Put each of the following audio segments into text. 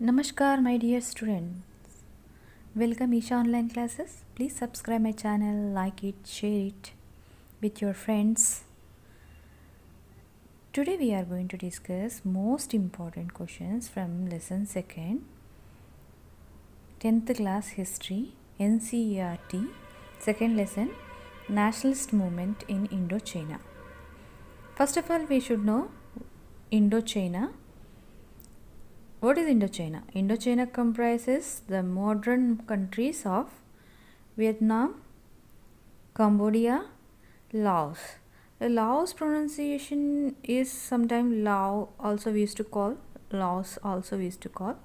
Namaskar, my dear students. Welcome Esha online classes. Please subscribe my channel, like it, share it with your friends. Today we are going to discuss most important questions from lesson 2nd, 10th class history, NCERT, second lesson, Nationalist Movement in Indo-China. First of all, we should know Indo-China. What is Indo-China? Indo-China comprises the modern countries of Vietnam, Cambodia, Laos. The Laos pronunciation is sometimes Lao also we used to call, Laos also we used to call.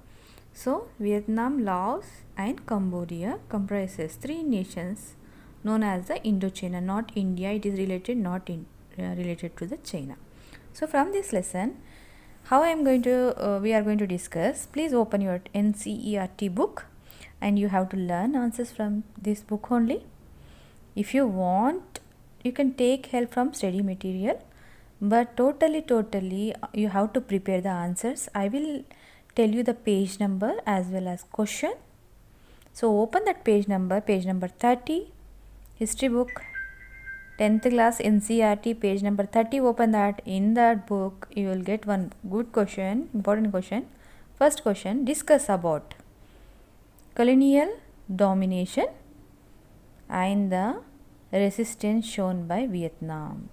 So Vietnam, Laos and Cambodia comprises three nations known as the Indo-China, not India. It is related, not related to the China. So from this lesson, how we are going to discuss. Please open your NCERT book and you have to learn answers from this book only. If you want, you can take help from study material, but totally you have to prepare the answers. I will tell you the page number as well as question. So open that page number 30, history book, 10th class NCERT, page number 30. Open that. In that book you will get one good question, important question. First question, discuss about colonial domination and the resistance shown by Vietnam.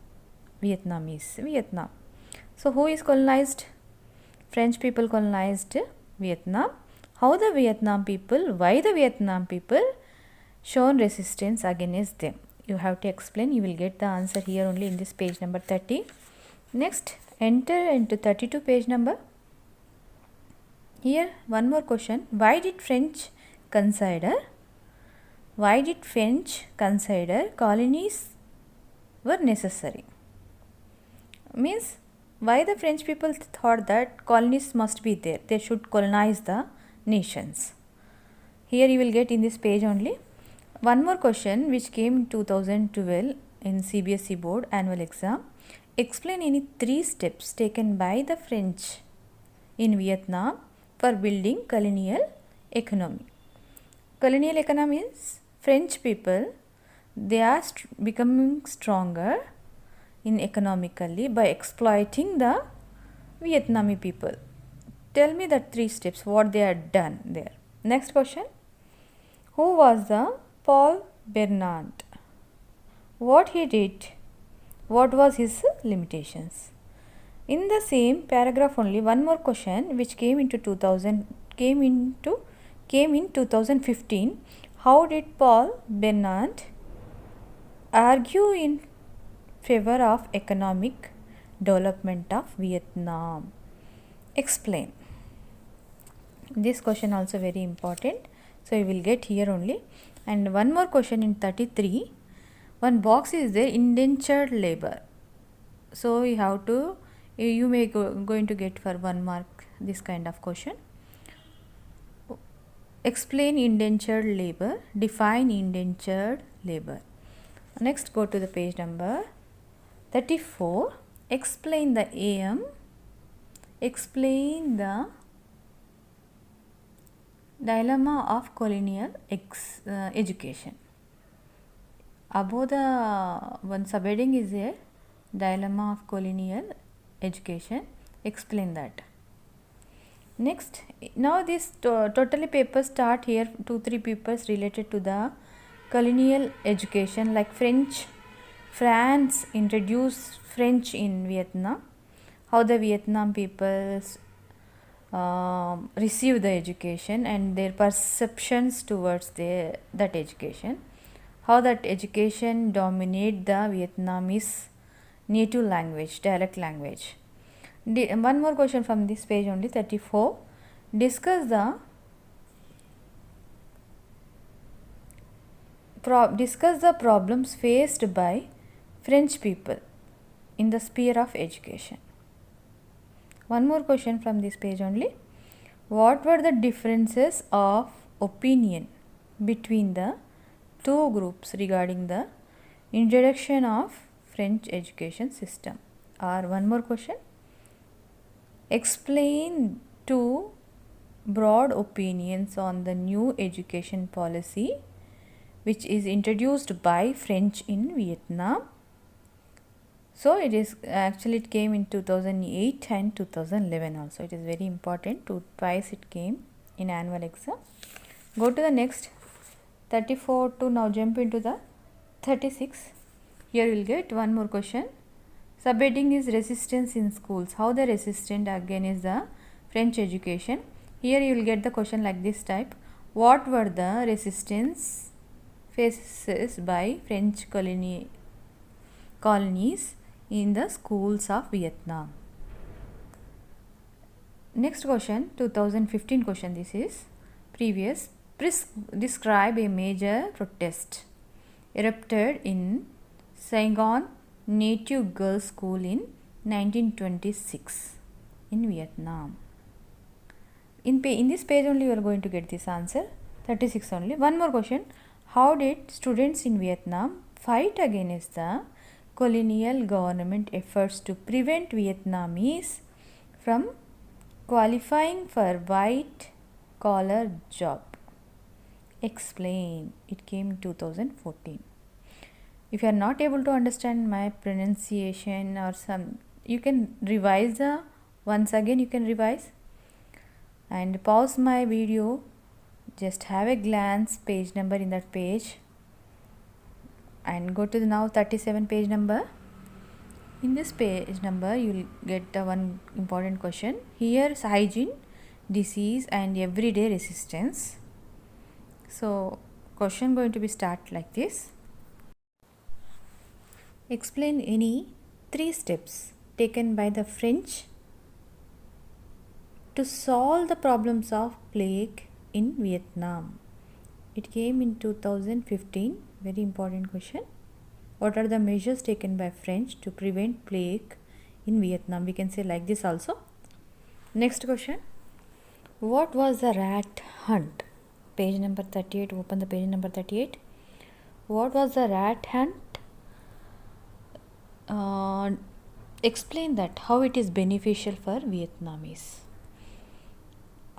Vietnam. So who is colonized? French people colonized Vietnam. How the Vietnam people, why the Vietnam people shown resistance against them? You have to explain. You will get the answer here only in this page number 30. Next, enter into 32 page number. Here one more question. Why did French consider colonies were necessary? Means why the French people thought that colonies must be there. They should colonize the nations. Here you will get in this page only. One more question which came in 2012 in CBSE board annual exam. Explain any 3 steps taken by the French in Vietnam for building colonial economy. Colonial economy is French people, they are becoming stronger in economically by exploiting the Vietnamese people. Tell me the 3 steps what they had done there. Next question. Who was the Paul Bernard? What he did? What was his limitations? In the same paragraph only one more question which came in 2015. How did Paul Bernard argue in favor of economic development of Vietnam? Explain. This question also very important. So you will get here only. And one more question in 33. One box is there, indentured labor. So you have to, you may going to get for 1 mark this kind of question. Explain indentured labor. Define indentured labor. Next go to the page number 34. Explain the aim. Explain the dilemma of colonial education. Above the one subheading is a dilemma of colonial education. Explain that. Next, now this totally papers start here, 2-3 papers related to the colonial education, like France introduced French in Vietnam. How the Vietnam peoples receive the education and their perceptions towards that education. How that education dominate the Vietnamese native language, dialect language. One more question from this page only, 34. Discuss the problems faced by French people in the sphere of education. One more question from this page only. What were the differences of opinion between the 2 groups regarding the introduction of French education system? Or one more question. Explain 2 broad opinions on the new education policy which is introduced by French in Vietnam. So it came in 2008 and 2011 also. It is very important. Twice it came in annual exam. Go to the next 34 to now jump into the 36. Here you will get one more question. Subheading is resistance in schools. How the resistant against the French education. Here you will get the question like this type. What were the resistance faces by French colonies in the schools of Vietnam? Next question, 2015 question. This is previous. Describe a major protest erupted in Saigon Native Girls School in 1926 in Vietnam. In this page only you are going to get this answer. 36 only. One more question. How did students in Vietnam fight against the colonial government efforts to prevent Vietnamese from qualifying for white collar job? Explain. It came in 2014. If you are not able to understand my pronunciation or some, you can revise once again you can revise and pause my video, just have a glance page number in that page and go to the now 37 page number. In this page number you will get the one important question. Here is hygiene, disease and everyday resistance. So question going to be start like this. Explain any 3 steps taken by the French to solve the problems of plague in Vietnam. It came in 2015. Very important question. What are the measures taken by French to prevent plague in Vietnam? We can say like this also. Next question. What was the rat hunt? Page number 38. Open the page number 38. What was the rat hunt? Explain that how it is beneficial for Vietnamese.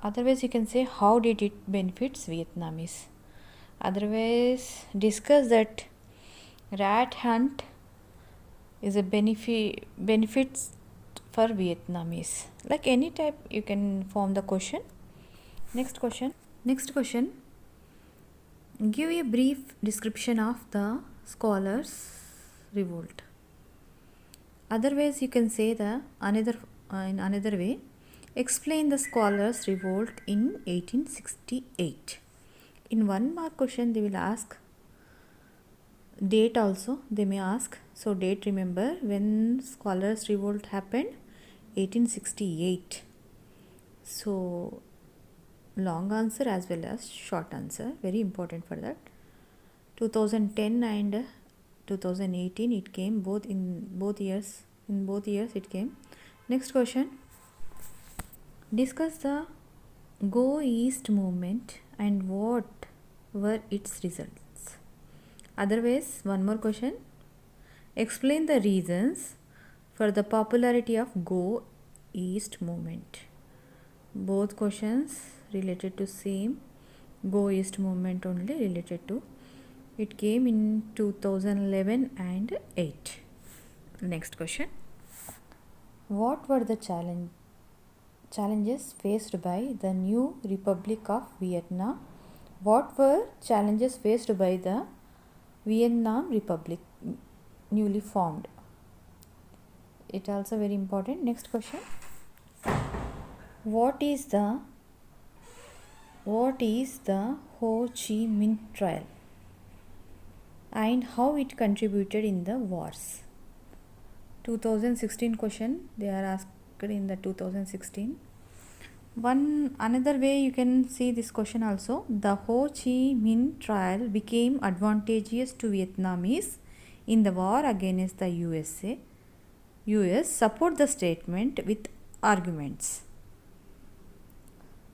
Otherwise you can say how did it benefits Vietnamese. Otherwise discuss that rat hunt is a benefits for Vietnamese. Like any type you can form the question. Next question. Give a brief description of the scholars revolt. Otherwise you can say in another way. Explain the scholars revolt in 1868. In one mark question they will ask date also, they may ask. So date, remember when scholars revolt happened, 1868. So long answer as well as short answer, very important for that. 2010 and 2018 it came, both years it came. Next question. Discuss the Go East movement and what were its results. Otherwise, one more question. Explain the reasons for the popularity of Go East movement. Both questions related to same Go East movement only related to. It came in 2011 and 8. Next question. What were the challenges faced by the new Republic of Vietnam? What were challenges faced by the Vietnam Republic newly formed? It also very important. Next question. What is the Ho Chi Minh trial and how it contributed in the wars? 2016 question they are asked in the 2016. Another way you can see this question also. The Ho Chi Minh trial became advantageous to Vietnamese in the war against the US support the statement with arguments.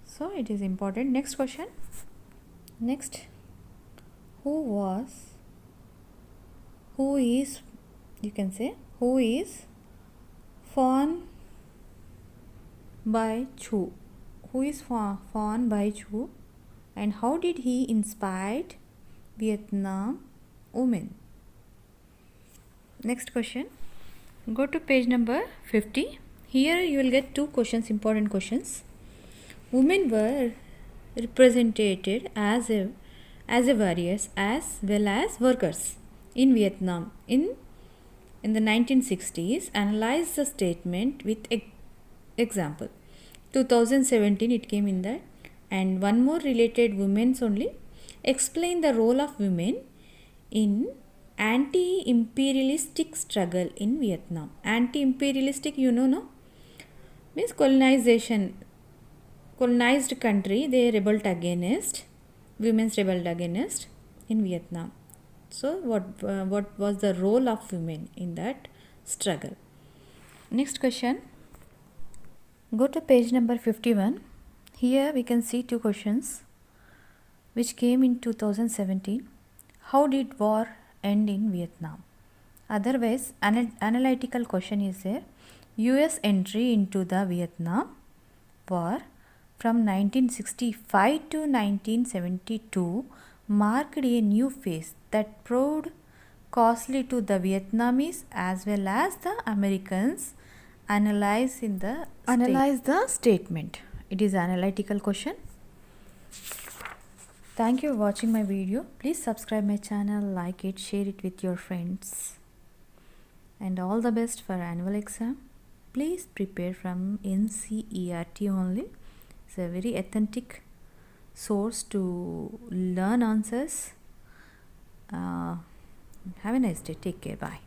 So it is important. Next question. Who is Phan Bai Chu? who is Phan Bhai Chu, and how did he inspired Vietnam women? Next question. Go to page number 50. Here you will get two questions, important questions. Women were represented as warriors as well as workers in Vietnam in the 1960s. Analyze the statement with example. 2017 it came in that, and one more related women's only. Explain the role of women in anti-imperialistic struggle in Vietnam. Anti-imperialistic, you know, no? Means colonized country, they rebelled against, women's rebelled against in Vietnam. So what was the role of women in that struggle? Next question. Go to page number 51. Here we can see two questions which came in 2017. How did war end in Vietnam? Otherwise, analytical question is there. US entry into the Vietnam War from 1965 to 1972 marked a new phase that proved costly to the Vietnamese as well as the Americans. Analyze the statement. It is analytical question. Thank you for watching my video. Please subscribe my channel, like it, share it with your friends. And all the best for annual exam. Please prepare from NCERT only. It's a very authentic source to learn answers. Have a nice day. Take care. Bye.